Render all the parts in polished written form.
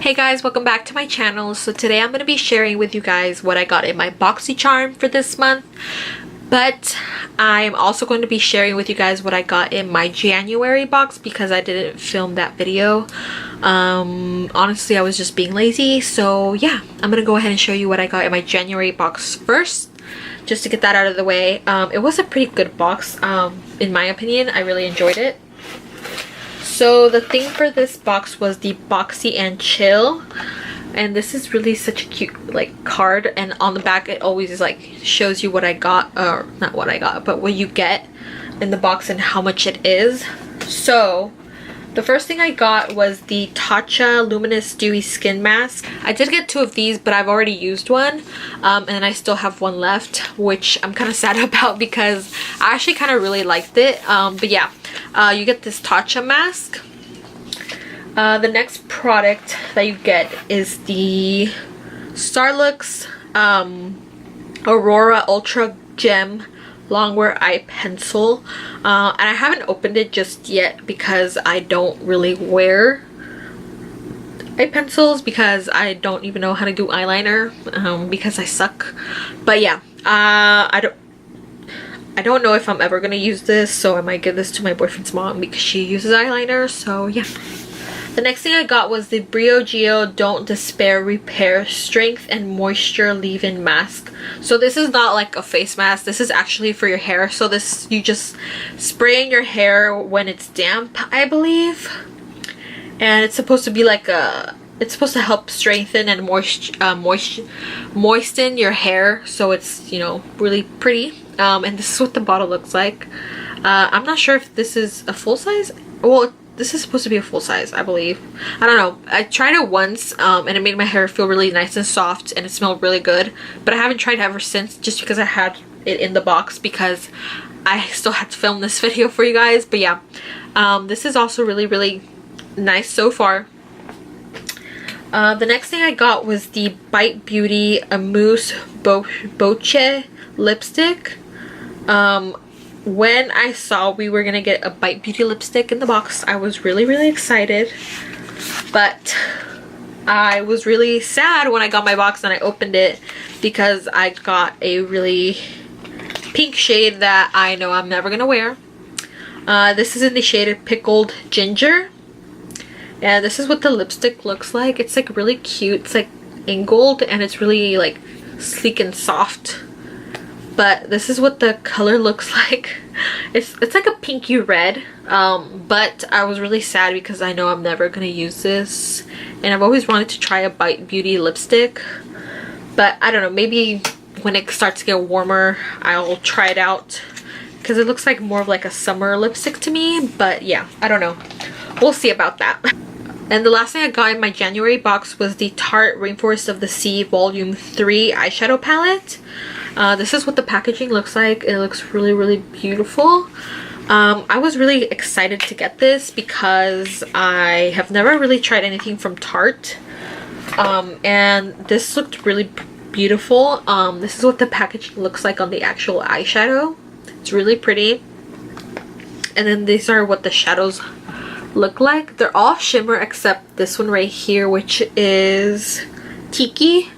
Hey guys, welcome back to my channel. So today I'm going to be sharing with you guys what I got in my Boxycharm for this month. But I'm also going to be sharing with you guys what I got in my January box because I didn't film that video. Honestly, I was just being lazy. So yeah, I'm going to go ahead and show you what I got in my January box first, just to get that out of the way. It was a pretty good box, in my opinion. I really enjoyed it. So the thing for this box was the Boxy and Chill, and this is really such a cute like card, and on the back it always is like shows you what I got, or not what I got, but what you get in the box and how much it is. So the first thing I got was the Tatcha Luminous Dewy Skin Mask. I did get two of these, but I've already used one, and I still have one left, which I'm kind of sad about because I actually kind of really liked it. But yeah, you get this Tatcha mask. The next product that you get is the Starlooks Aurora Ultra Gem Longwear eye pencil, and I haven't opened it just yet because I don't really wear eye pencils because I don't even know how to do eyeliner, because I suck. But yeah, I don't know if I'm ever gonna use this, so I might give this to my boyfriend's mom because she uses eyeliner. So yeah. The next thing I got was the Briogeo Don't Despair Repair Strength and Moisture Leave-In Mask. So this is not like a face mask. This is actually for your hair. So this, you just spray in your hair when it's damp, I believe. And it's supposed to be like a... It's supposed to help strengthen and moisten your hair. So it's, you know, really pretty. And this is what the bottle looks like. I'm not sure if this is a full size. Well, this is supposed to be a full size, I believe. I don't know. I tried it once, and it made my hair feel really nice and soft, and it smelled really good. But I haven't tried it ever since, just because I had it in the box because I still had to film this video for you guys. But yeah, this is also really, really nice so far. The next thing I got was the Bite Beauty Amuse Bouche lipstick. When I saw we were gonna get a Bite Beauty lipstick in the box, I was really, really excited. But I was really sad when I got my box and I opened it because I got a really pink shade that I know I'm never gonna wear. This is in the shade Pickled Ginger. And this is what the lipstick looks like. It's like really cute. It's like angled and it's really like sleek and soft. But this is what the color looks like. It's like a pinky red, but I was really sad because I know I'm never gonna use this, and I've always wanted to try a Bite Beauty lipstick, but I don't know, maybe when it starts to get warmer I'll try it out because it looks like more of like a summer lipstick to me. But yeah, I don't know, we'll see about that. And the last thing I got in my January box was the Tarte Rainforest of the Sea Volume 3 eyeshadow palette. This is what the packaging looks like. It looks really, really beautiful. I was really excited to get this because I have never really tried anything from Tarte. And this looked really beautiful. This is what the packaging looks like on the actual eyeshadow. It's really pretty. And then these are what the shadows look like. They're all shimmer except this one right here, which is Tiki.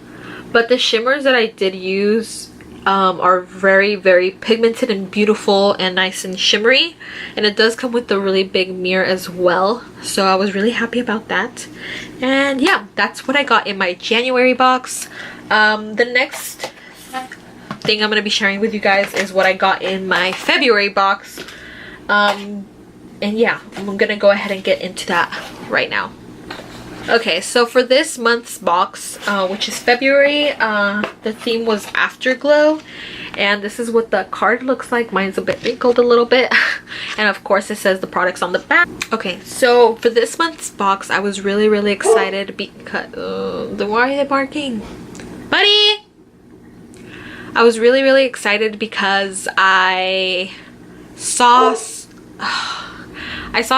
But the shimmers that I did use are very, very pigmented and beautiful and nice and shimmery, and it does come with a really big mirror as well, so I was really happy about that. And yeah, that's what I got in my January box. The next thing I'm going to be sharing with you guys is what I got in my February box, and yeah, I'm gonna go ahead and get into that right now. Okay, so for this month's box, which is February, the theme was Afterglow, and this is what the card looks like. Mine's a bit wrinkled a little bit, and of course it says the products on the back. Okay, so for this month's box, I was really, really excited because why are they barking, buddy? I was really, really excited because I saw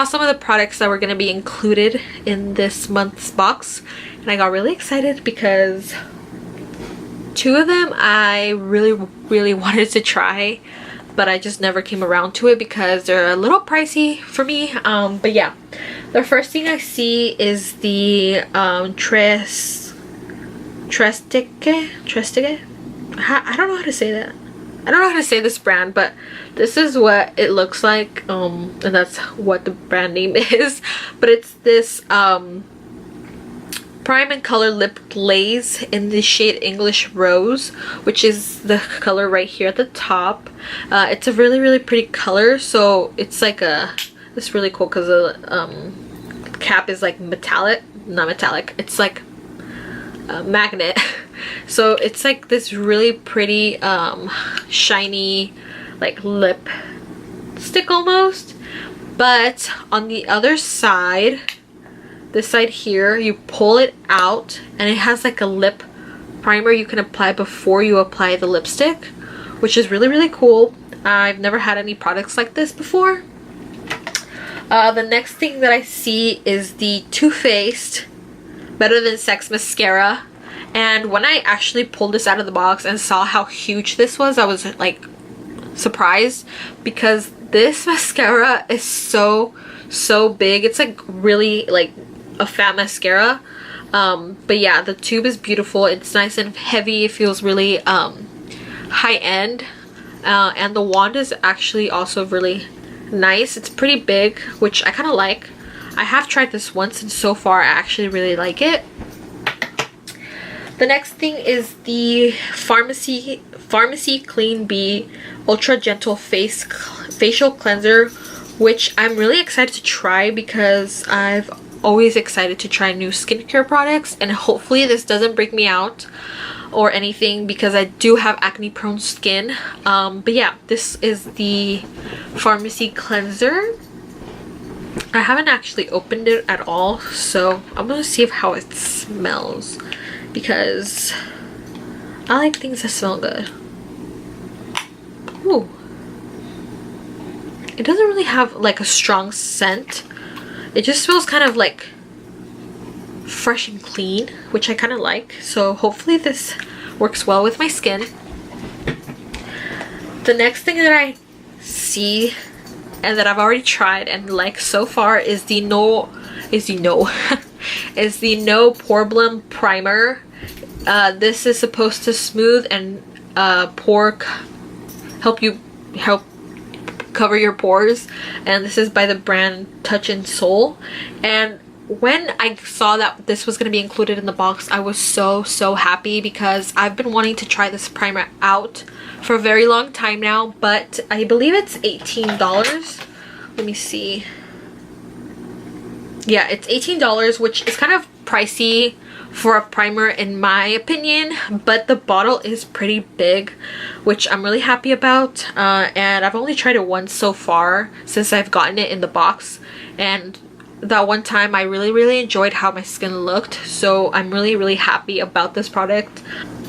some of the products that were going to be included in this month's box, and I got really excited because two of them I really, really wanted to try, but I just never came around to it because they're a little pricey for me. But yeah, The first thing I see is the Trestique. I don't know how to say that. I don't know how to say this brand, but this is what it looks like, and that's what the brand name is. But it's this Prime and Color Lip Glaze in the shade English Rose, which is the color right here at the top. It's a really pretty color, so it's like it's really cool because the cap is like metallic, not metallic, it's like a magnet. So it's like this really pretty shiny like lip stick almost. But on the other side, this side here, you pull it out and it has like a lip primer you can apply before you apply the lipstick, which is really cool. I've never had any products like this before. The next thing that I see is the Too Faced Better Than Sex mascara. And when I actually pulled this out of the box and saw how huge this was, I was like surprised, because this mascara is so big. It's like really like a fat mascara. But yeah, the tube is beautiful. It's nice and heavy. It feels really high end, and the wand is actually also really nice. It's pretty big, which I kind of like. I have tried this once and so far I actually really like it. The next thing is the Farmacy Clean Bee Ultra Gentle Facial Cleanser, which I'm really excited to try because I've always excited to try new skincare products, and hopefully this doesn't break me out or anything because I do have acne prone skin. But yeah, this is the Farmacy cleanser. I haven't actually opened it at all, so I'm gonna see how it smells because I like things that smell good. Ooh. It doesn't really have like a strong scent. It just smells kind of like fresh and clean, which I kind of like. So hopefully this works well with my skin. The next thing that I see and that I've already tried and like so far is the No Poreblem primer. This is supposed to smooth and help cover your pores, and this is by the brand Tatcha Soul. And when I saw that this was going to be included in the box, I was so happy because I've been wanting to try this primer out for a very long time now, but I believe it's $18. Let me see. Yeah, it's $18, which is kind of pricey for a primer in my opinion, but the bottle is pretty big, which I'm really happy about. And I've only tried it once so far since I've gotten it in the box, and that one time I really enjoyed how my skin looked, so I'm really happy about this product.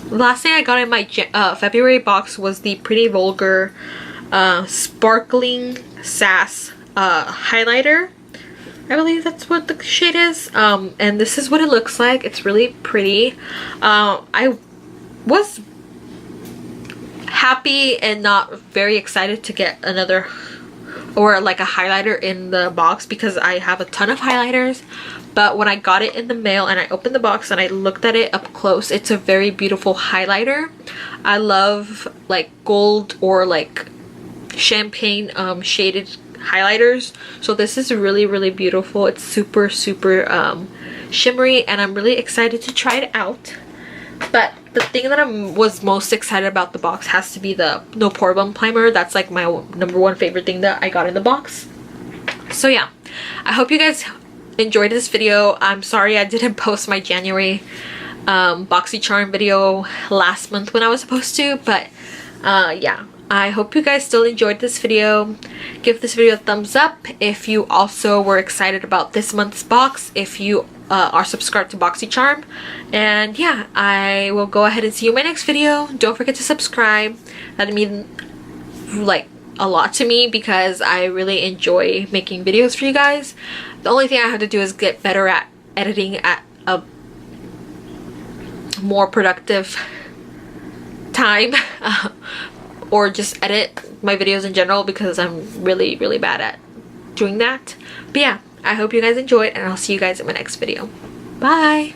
The last thing I got in my February box was the Pretty Vulgar Sparkling Sass highlighter. I believe that's what the shade is, and this is what it looks like. It's really pretty. I was happy and not very excited to get another or like a highlighter in the box because I have a ton of highlighters, but when I got it in the mail and I opened the box and I looked at it up close, it's a very beautiful highlighter. I love like gold or like champagne shaded highlighters, so this is really beautiful. It's super shimmery, and I'm really excited to try it out. But the thing that I was most excited about the box has to be the No Poreblem primer. That's like my #1 favorite thing that I got in the box. So yeah, I hope you guys enjoyed this video. I'm sorry I didn't post my January Boxycharm video last month when I was supposed to, but yeah, I hope you guys still enjoyed this video. Give this video a thumbs up if you also were excited about this month's box, if you are subscribed to Boxycharm. And yeah, I will go ahead and see you in my next video. Don't forget to subscribe. That'd mean like a lot to me because I really enjoy making videos for you guys. The only thing I have to do is get better at editing at a more productive time. Or just edit my videos in general because I'm really bad at doing that. But yeah, I hope you guys enjoyed, and I'll see you guys in my next video. Bye!